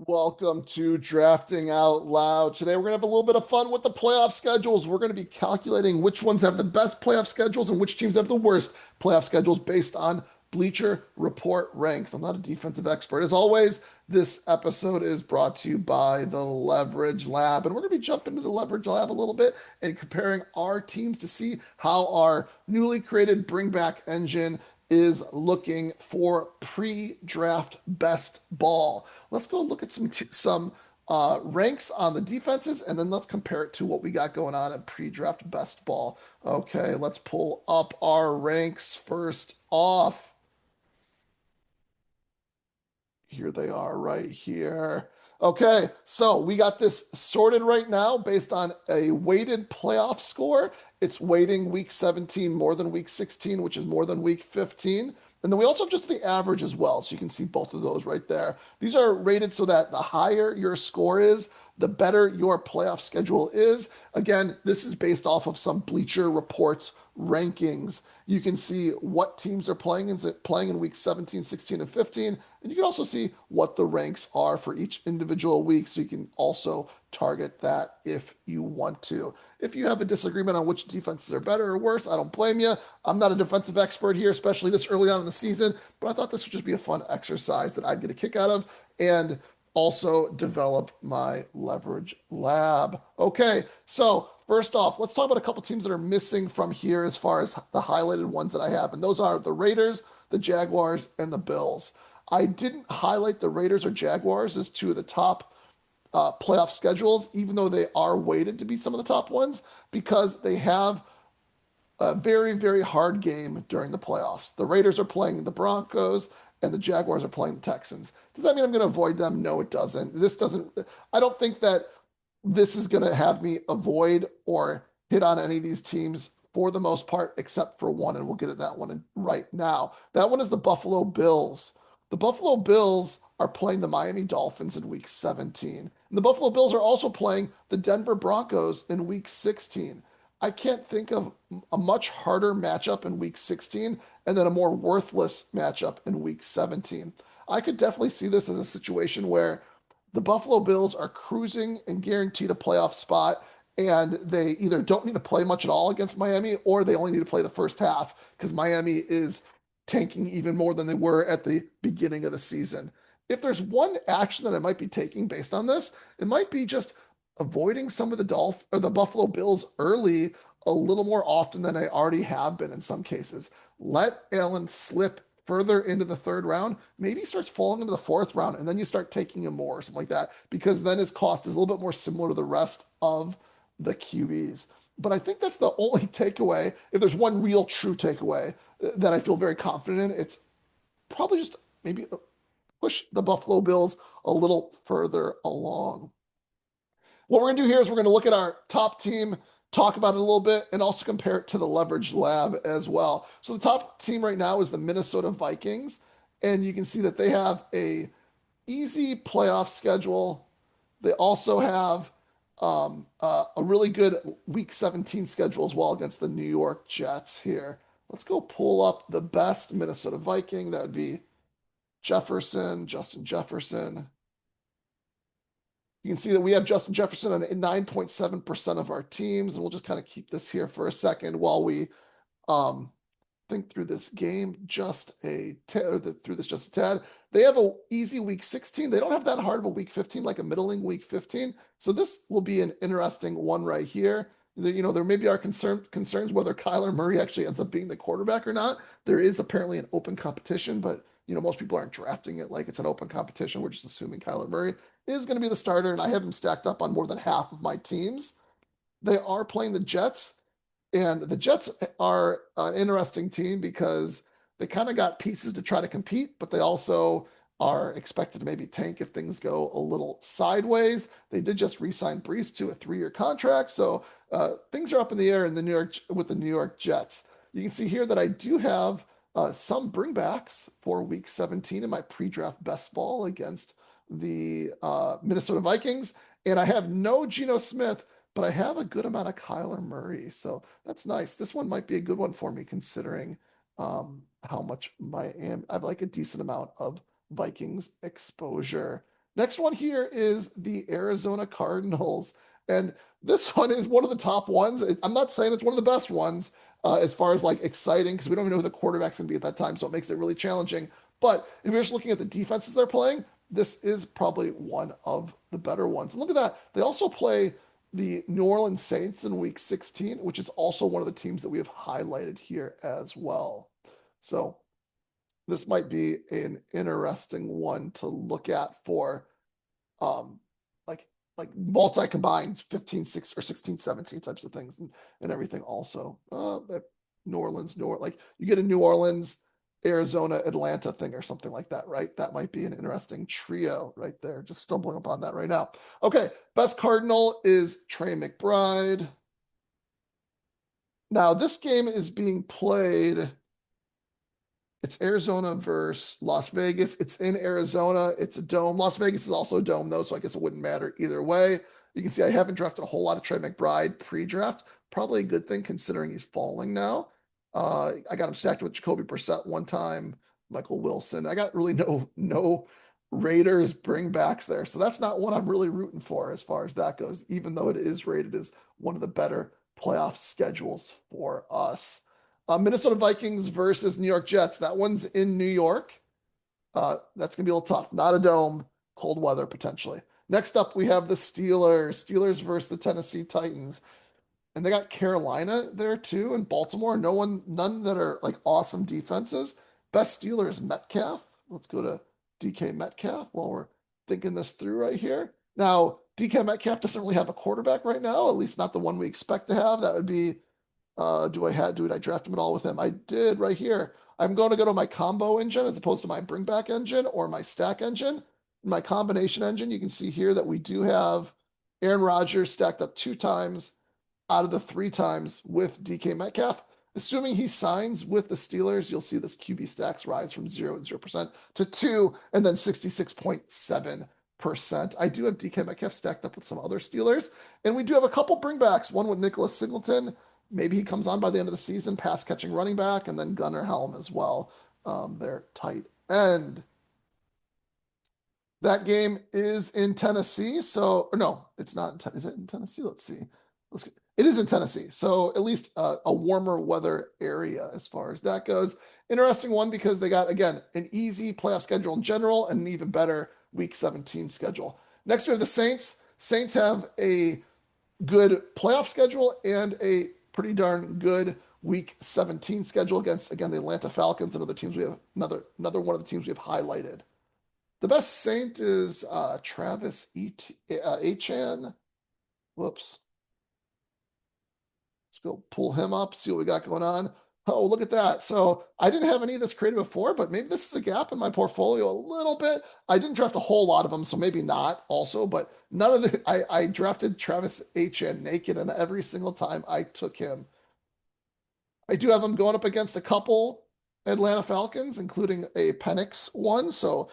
Welcome to Drafting Out Loud. Today we're going to have a little bit of fun with the playoff schedules. We're going to be calculating which ones have the best playoff schedules and which teams have the worst playoff schedules based on Bleacher Report ranks. I'm not a defensive expert. As always, this episode is brought to you by the Leverage Lab. And we're going to be jumping into the Leverage Lab a little bit and comparing our teams to see how our newly created Bring Back engine is looking for pre-draft best ball. Let's go look at some ranks on the defenses, and then let's compare it to what we got going on at pre-draft best ball. Okay, let's pull up our ranks first off. Here they are right here. Okay, so we got this sorted right now based on a weighted playoff score. It's weighting week 17 more than week 16, which is more than week 15. And then we also have just the average as well. So you can see both of those right there. These are rated so that the higher your score is, the better your playoff schedule is. Again, this is based off of some Bleacher Reports rankings. You can see what teams are playing in week 17, 16, and 15. And you can also see what the ranks are for each individual week. So you can also target that if you want to. If you have a disagreement on which defenses are better or worse, I don't blame you. I'm not a defensive expert here, especially this early on in the season, but I thought this would just be a fun exercise that I'd get a kick out of and also develop my leverage lab. Okay, so first off, let's talk about a couple teams that are missing from here as far as the highlighted ones that I have. And those are the Raiders, the Jaguars, and the Bills. I didn't highlight the Raiders or Jaguars as two of the top playoff schedules, even though they are weighted to be some of the top ones, because they have a very, very hard game during the playoffs. The Raiders are playing the Broncos and the Jaguars are playing the Texans. Does that mean I'm going to avoid them? No, it doesn't. I don't think that this is going to have me avoid or hit on any of these teams for the most part, except for one, and we'll get at that one right now. That one is the Buffalo Bills. The Buffalo Bills are playing the Miami Dolphins in week 17. And the Buffalo Bills are also playing the Denver Broncos in week 16. I can't think of a much harder matchup in week 16 and then a more worthless matchup in week 17. I could definitely see this as a situation where the Buffalo Bills are cruising and guaranteed a playoff spot, and they either don't need to play much at all against Miami or they only need to play the first half because Miami is tanking even more than they were at the beginning of the season. If there's one action that I might be taking based on this, it might be just avoiding some of the Buffalo Bills early a little more often than I already have been in some cases. Let Allen slip further into the third round. Maybe he starts falling into the fourth round, and then you start taking him more or something like that, because then his cost is a little bit more similar to the rest of the QBs. But I think that's the only takeaway. If there's one real true takeaway that I feel very confident in, it's probably just maybe push the Buffalo Bills a little further along. What we're going to do here is we're going to look at our top team, talk about it a little bit, and also compare it to the Leverage Lab as well. So the top team right now is the Minnesota Vikings, and you can see that they have a easy playoff schedule. They also have a really good Week 17 schedule as well against the New York Jets here. Let's go pull up the best Minnesota Viking. That would be Jefferson, Justin Jefferson. You can see that we have Justin Jefferson on 9.7% of our teams, and we'll just kind of keep this here for a second while we um, think through this game just a tad, or through this just a tad. They have a easy week 16. They don't have that hard of a week 15, like a middling week 15. So this will be an interesting one right here. There maybe are concerns whether Kyler Murray actually ends up being the quarterback or not. There is apparently an open competition, but most people aren't drafting it like it's an open competition. We're just assuming Kyler Murray is going to be the starter, and I have him stacked up on more than half of my teams. They are playing the Jets, and the Jets are an interesting team because they kind of got pieces to try to compete, but they also are expected to maybe tank if things go a little sideways. They did just re-sign Brees to a 3-year contract, so things are up in the air in the New York Jets. You can see here that I do have some bringbacks for Week 17 in my pre-draft best ball against the Minnesota Vikings, and I have no Geno Smith, but I have a good amount of Kyler Murray, so that's nice. This one might be a good one for me considering how much I have like a decent amount of Vikings exposure. Next one here is the Arizona Cardinals. And this one is one of the top ones. I'm not saying it's one of the best ones as far as like exciting because we don't even know who the quarterback's going to be at that time. So it makes it really challenging. But if you're just looking at the defenses they're playing, this is probably one of the better ones. And look at that. They also play the New Orleans Saints in week 16, which is also one of the teams that we have highlighted here as well. So this might be an interesting one to look at for um like multi combines 15 6 or 16 17 types of things and everything also New Orleans like you get a New Orleans Arizona Atlanta thing or something like that, right? That might be an interesting trio right there. Just stumbling upon that right now. Okay, best Cardinal is Trey McBride. Now this game is being played. It's Arizona versus Las Vegas. It's in Arizona. It's a dome. Las Vegas is also a dome, though, so I guess it wouldn't matter either way. You can see I haven't drafted a whole lot of Trey McBride pre-draft. Probably a good thing considering he's falling now. I got him stacked with Jacoby Brissett one time, Michael Wilson. I got really no Raiders bringbacks there, so that's not one I'm really rooting for as far as that goes. Even though it is rated as one of the better playoff schedules for us. Minnesota Vikings versus New York Jets. That one's in New York. That's going to be a little tough. Not a dome, cold weather potentially. Next up, we have the Steelers. Steelers versus the Tennessee Titans. And they got Carolina there too, and Baltimore. None that are like awesome defenses. Best Steelers, Metcalf. Let's go to DK Metcalf while we're thinking this through right here. Now, DK Metcalf doesn't really have a quarterback right now, at least not the one we expect to have. That would be do I draft him at all with him? I did right here. I'm going to go to my combo engine as opposed to my bring back engine or my stack engine. In my combination engine, you can see here that we do have Aaron Rodgers stacked up 2 times out of the 3 times with DK Metcalf. Assuming he signs with the Steelers, you'll see this QB stacks rise from 0% to 2 and then 66.7%. I do have DK Metcalf stacked up with some other Steelers, and we do have a couple bringbacks, one with Nicholas Singleton. Maybe he comes on by the end of the season, pass catching running back, and then Gunnar Helm as well, their tight end. That game is in Tennessee. So, or no, it's not. Is it in Tennessee? Let's see. It is in Tennessee. So at least a warmer weather area as far as that goes. Interesting one because they got, again, an easy playoff schedule in general and an even better week 17 schedule. Next, we have the Saints. Saints have a good playoff schedule and a pretty darn good week 17 schedule against, again, the Atlanta Falcons and other teams we have, another one of the teams we have highlighted. The best Saint is Travis Achan. Whoops. Let's go pull him up, see what we got going on. Oh, look at that. So I didn't have any of this created before, but maybe this is a gap in my portfolio a little bit. I didn't draft a whole lot of them, so maybe not also, but none of the, I drafted Travis Achan naked, and every single time I took him. I do have him going up against a couple Atlanta Falcons, including a Penix one. So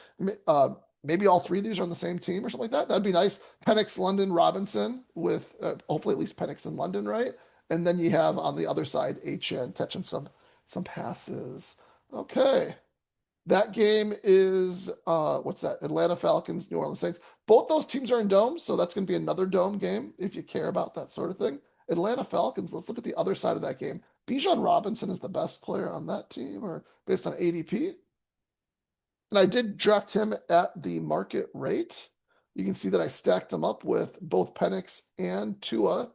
maybe all 3 of these are on the same team or something like that. That'd be nice. Penix, London, Robinson with hopefully at least Penix and London, right? And then you have on the other side HN catching some passes. Okay. That game is what's that? Atlanta Falcons, New Orleans Saints. Both those teams are in domes, so that's going to be another dome game if you care about that sort of thing. Atlanta Falcons, let's look at the other side of that game. Bijan Robinson is the best player on that team, or based on ADP. And I did draft him at the market rate. You can see that I stacked him up with both Penix and Tua.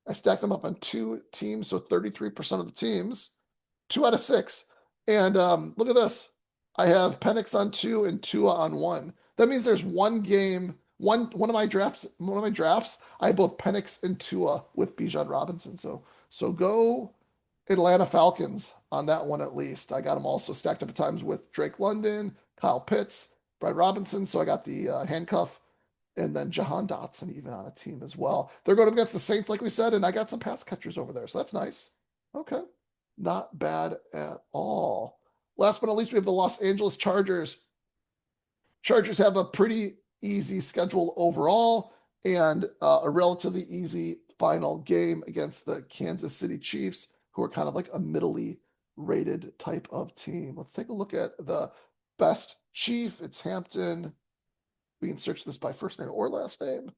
I stacked them up on 2 teams, so 33% of the teams, 2 out of 6. And look at this. I have Penix on 2 and Tua on 1. That means there's one game, one of my drafts, I have both Penix and Tua with Bijan Robinson. So go Atlanta Falcons on that one at least. I got them also stacked up at times with Drake London, Kyle Pitts, Brad Robinson. So I got the handcuff and then Jahan Dotson even on a team as well. They're going up against the Saints, like we said, and I got some pass catchers over there, so that's nice. Okay, not bad at all. Last but not least, we have the Los Angeles Chargers. Chargers have a pretty easy schedule overall and a relatively easy final game against the Kansas City Chiefs, who are kind of like a middly rated type of team. Let's take a look at the best Chief. It's Hampton. We can search this by first name or last name.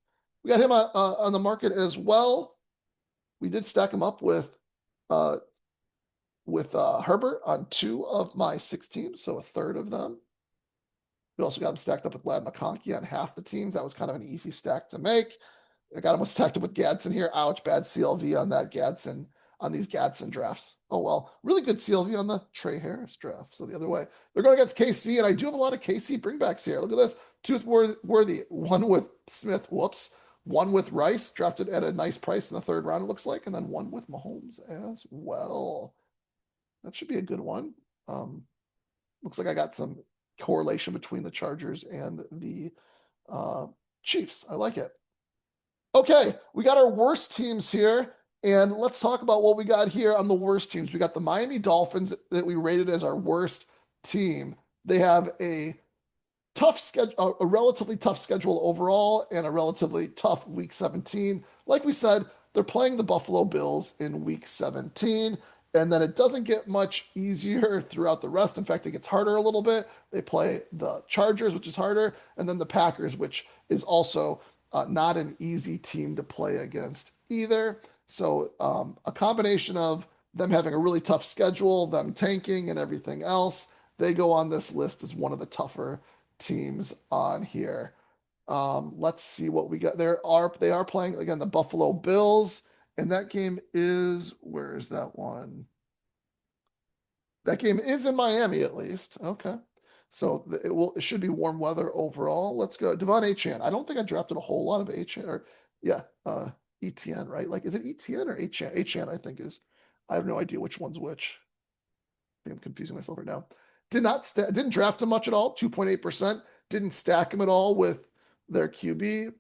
We got him on the market as well. We did stack him up uh, with Herbert on 2 of my 6 teams, so a third of them. We also got him stacked up with Lad McConkey on half the teams. That was kind of an easy stack to make. I got him stacked up with Gadsden here. Ouch, bad CLV on that Gadsden, on these Gadsden drafts. Oh well, really good CLV on the Trey Harris draft. So the other way, they're going against KC, and I do have a lot of KC bringbacks here. Look at this, 2 with Worthy, 1 with Smith, whoops, 1 with Rice, drafted at a nice price in the 3rd round, it looks like, and then 1 with Mahomes as well. That should be a good one. Looks like I got some correlation between the Chargers and the Chiefs. I like it. Okay, we got our worst teams here, and let's talk about what we got here on the worst teams. We got the Miami Dolphins that we rated as our worst team. They have a tough schedule, a relatively tough schedule overall, and a relatively tough week 17. Like we said, they're playing the Buffalo Bills in week 17, and then it doesn't get much easier throughout the rest. In fact, it gets harder a little bit. They play the Chargers, which is harder, and then the Packers, which is also not an easy team to play against either. So a combination of them having a really tough schedule, them tanking, and everything else, they go on this list as one of the tougher teams on here. Let's see what we got. They are playing again the Buffalo Bills, and that game is, where is that one? That game is in Miami at least. Okay. So it should be warm weather overall. Let's go. Devon Achane. I don't think I drafted a whole lot of Achane or yeah, ETN, right? Like is it ETN or Achane? Achane, I think is. I have no idea which one's which. I think I'm confusing myself right now. Didn't draft him much at all, 2.8%. Didn't stack him at all with their QB.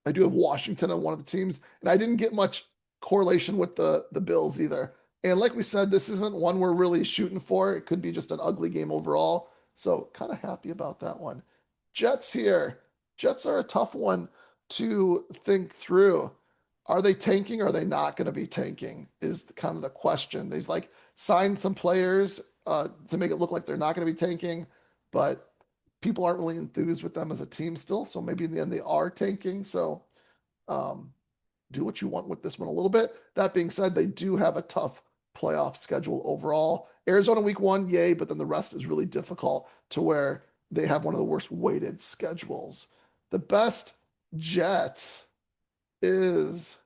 I do have Washington on one of the teams, and I didn't get much correlation with the Bills either. And like we said, this isn't one we're really shooting for. It could be just an ugly game overall. So kind of happy about that one. Jets here. Jets are a tough one to think through. Are they tanking or are they not going to be tanking? Is kind of the question. They've like signed some players to make it look like they're not going to be tanking, but people aren't really enthused with them as a team still. So maybe in the end they are tanking. So um, do what you want with this one a little bit. That being said, they do have a tough playoff schedule overall. Arizona week 1, yay, but then the rest is really difficult to where they have one of the worst weighted schedules. The best Jets is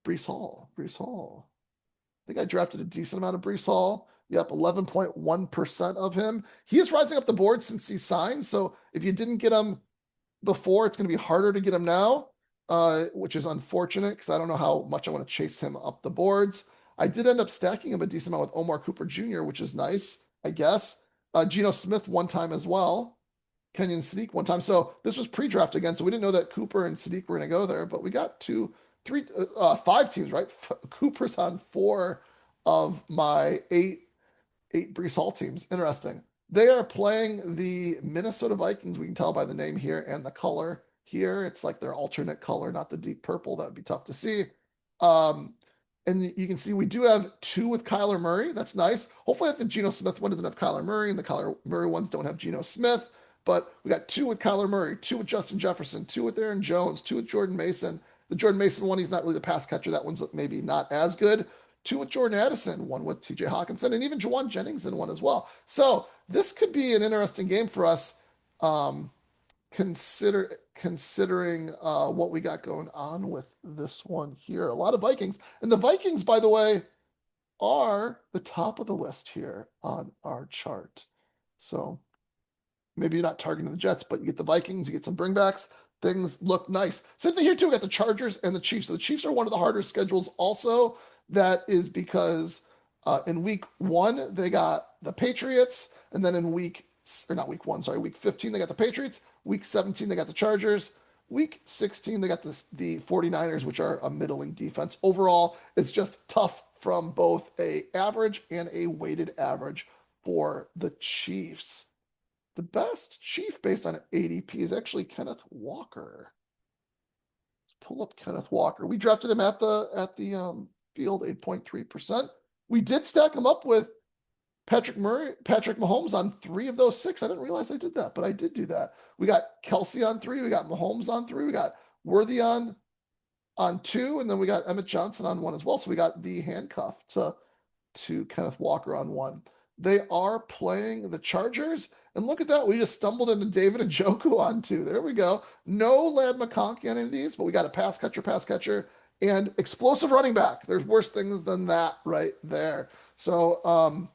Breece Hall. Breece Hall. I think I drafted a decent amount of Breece Hall. Yep, 11.1% of him. He is rising up the board since he signed. So if you didn't get him before, it's going to be harder to get him now, which is unfortunate because I don't know how much I want to chase him up the boards. I did end up stacking him a decent amount with Omar Cooper Jr., which is nice, I guess. Geno Smith one time as well. Kenyon Sadiq one time. So this was pre-draft again, so we didn't know that Cooper and Sadiq were going to go there, but we got 5 teams, right? Cooper's on 4 of my 8 Breece Hall teams. Interesting. They are playing the Minnesota Vikings. We can tell by the name here and the color here. It's like their alternate color, not the deep purple. That would be tough to see. And you can see we do have 2 with Kyler Murray. That's nice. Hopefully, the Geno Smith one doesn't have Kyler Murray, and the Kyler Murray ones don't have Geno Smith. But we got 2 with Kyler Murray, 2 with Justin Jefferson, 2 with Aaron Jones, 2 with Jordan Mason. The Jordan Mason one, he's not really the pass catcher. That one's maybe not as good. 2 with Jordan Addison, 1 with TJ Hawkinson, and even Juwan Jennings in one as well. So this could be an interesting game for us, considering what we got going on with this one here. A lot of Vikings. And the Vikings, by the way, are the top of the list here on our chart. So maybe you're not targeting the Jets, but you get the Vikings, you get some bringbacks. Things look nice. Same thing here, too. We got the Chargers and the Chiefs. So the Chiefs are one of the harder schedules also. That is because in week 1, they got the Patriots. And then in week 15, they got the Patriots. Week 17, they got the Chargers. Week 16, they got the 49ers, which are a middling defense. Overall, it's just tough from both a average and a weighted average for the Chiefs. The best Chief based on ADP is actually Kenneth Walker. Let's pull up Kenneth Walker. We drafted him at the field, 8.3%. We did stack him up with Patrick Mahomes on three of those six. I didn't realize I did that, but I did do that. We got Kelsey on three. We got Mahomes on three. We got Worthy on two, and then we got Emmett Johnson on one as well. So we got the handcuff to Kenneth Walker on one. They are playing the Chargers. And look at that. We just stumbled into David Njoku on two. There we go. No Lad McConkey on any of these, but we got a pass catcher, and explosive running back. There's worse things than that right there. So,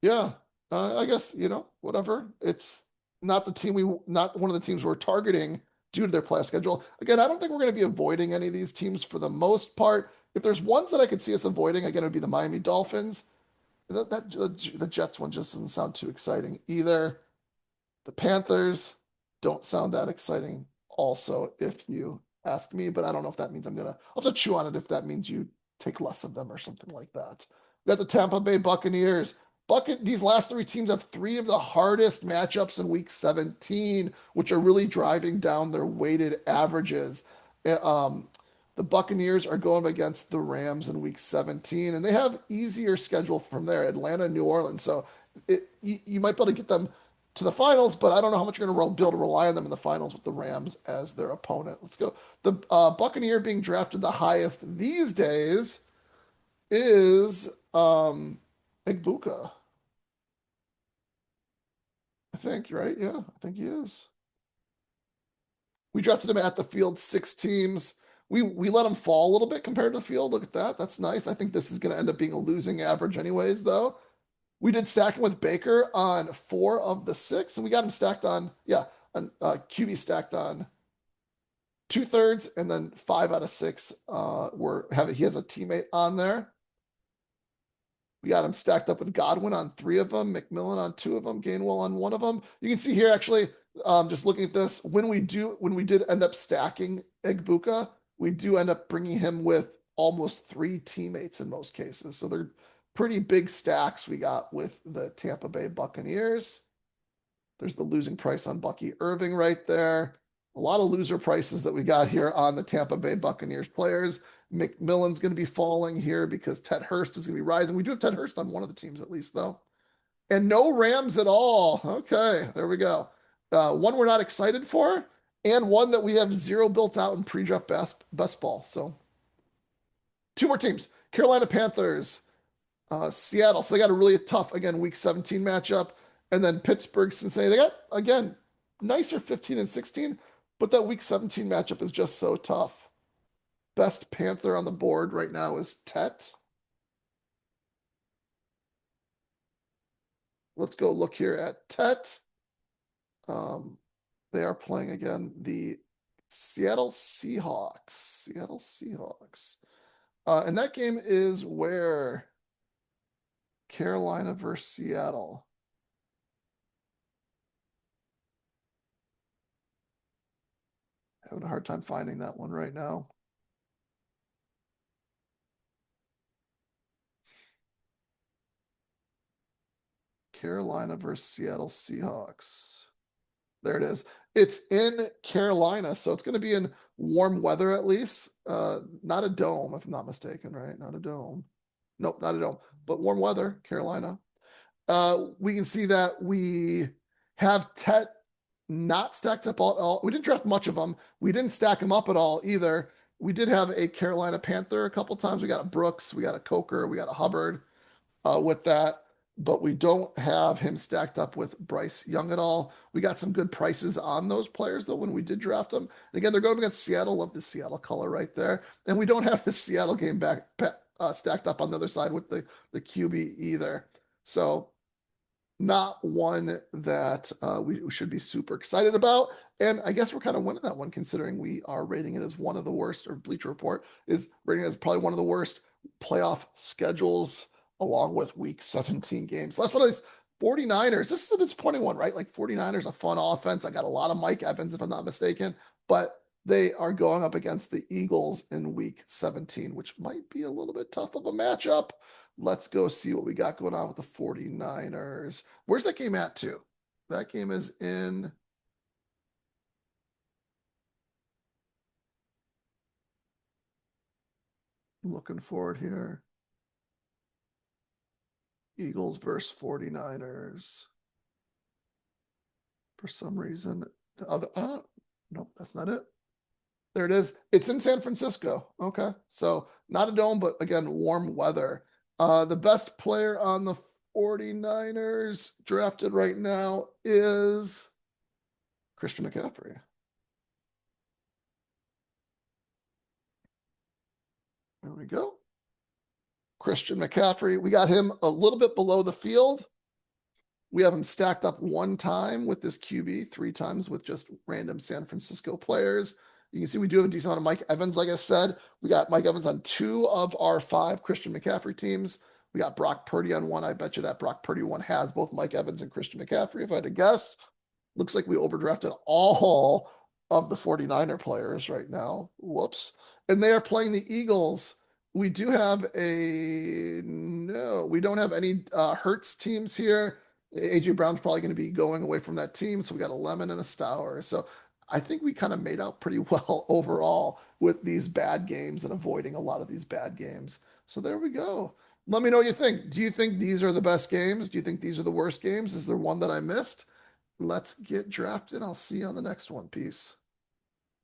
yeah, I guess, whatever. It's not one of the teams we're targeting due to their play schedule. Again, I don't think we're going to be avoiding any of these teams for the most part. If there's ones that I could see us avoiding, again, it would be the Miami Dolphins. The Jets one just doesn't sound too exciting either. The Panthers don't sound that exciting also, if you ask me, but I don't know if that means I'll have to chew on it if that means you take less of them or something like that. We got the Tampa Bay Buccaneers. These last three teams have three of the hardest matchups in week 17, which are really driving down their weighted averages. Um, the Buccaneers are going up against the Rams in week 17, and they have easier schedule from there, Atlanta, New Orleans. So you might be able to get them to the finals, but I don't know how much you're going to be able to rely on them in the finals with the Rams as their opponent. Let's go. The Buccaneer being drafted the highest these days is Igbuka. I think, right? Yeah, I think he is. We drafted him at the field, six teams. We let him fall a little bit compared to the field. Look at that. That's nice. I think this is going to end up being a losing average anyways, though. We did stacking with Baker on four of the six, and we got him stacked on, yeah, on QB stacked on two-thirds, and then five out of six he has a teammate on there. We got him stacked up with Godwin on three of them, McMillan on two of them, Gainwell on one of them. You can see here actually, just looking at this, when we did end up stacking Egbuka, we do end up bringing him with almost three teammates in most cases. So they're pretty big stacks we got with the Tampa Bay Buccaneers. There's the losing price on Bucky Irving right there. A lot of loser prices that we got here on the Tampa Bay Buccaneers players. McMillan's going to be falling here because Ted Hurst is going to be rising. We do have Ted Hurst on one of the teams at least, though. And no Rams at all. Okay, there we go. One we're not excited for, and one that we have zero built out in pre-draft best ball. So two more teams. Carolina Panthers, Seattle. So they got a really tough, again, week 17 matchup. And then Pittsburgh, Cincinnati. They got, again, nicer 15 and 16, but that week 17 matchup is just so tough. Best Panther on the board right now is Tet. Let's go look here at Tet. They are playing again the Seattle Seahawks. Seattle Seahawks. And that game is where Carolina versus Seattle. Having a hard time finding that one right now. Carolina versus Seattle Seahawks. There it is. It's in Carolina, so it's going to be in warm weather at least. Not a dome, if I'm not mistaken, right? Not a dome. Nope, not a dome, but warm weather, Carolina. We can see that we have Tet not stacked up all. We didn't draft much of them. We didn't stack them up at all either. We did have a Carolina Panther a couple times. We got a Brooks, we got a Coker, we got a Hubbard with that, but we don't have him stacked up with Bryce Young at all. We got some good prices on those players though when we did draft them. And again, they're going against Seattle. Love the Seattle color right there. And we don't have the Seattle game back stacked up on the other side with the QB either. So not one that we should be super excited about. And I guess we're kind of winning that one considering we are rating it as one of the worst, or Bleacher Report is rating it as probably one of the worst playoff schedules along with week 17 games. Last one is 49ers. This is a disappointing one, right? Like 49ers, a fun offense. I got a lot of Mike Evans, if I'm not mistaken, but they are going up against the Eagles in week 17, which might be a little bit tough of a matchup. Let's go see what we got going on with the 49ers. Where's that game at, too? That game is in. Looking forward here. Eagles versus 49ers. For some reason, the other, nope, that's not it. There it is. It's in San Francisco. Okay. So not a dome, but again, warm weather. The best player on the 49ers drafted right now is Christian McCaffrey. There we go. Christian McCaffrey. We got him a little bit below the field. We have him stacked up one time with this QB, three times with just random San Francisco players. You can see we do have a decent amount of Mike Evans, like I said. We got Mike Evans on two of our five Christian McCaffrey teams. We got Brock Purdy on one. I bet you that Brock Purdy one has both Mike Evans and Christian McCaffrey, if I had to guess. Looks like we overdrafted all of the 49er players right now. Whoops. And they are playing the Eagles. We do have a no, we don't have any Hurts teams here. AJ Brown's probably going to be going away from that team. So we got a Lemon and a Stour. So I think we kind of made out pretty well overall with these bad games and avoiding a lot of these bad games. So there we go. Let me know what you think. Do you think these are the best games? Do you think these are the worst games? Is there one that I missed? Let's get drafted. I'll see you on the next one. Peace.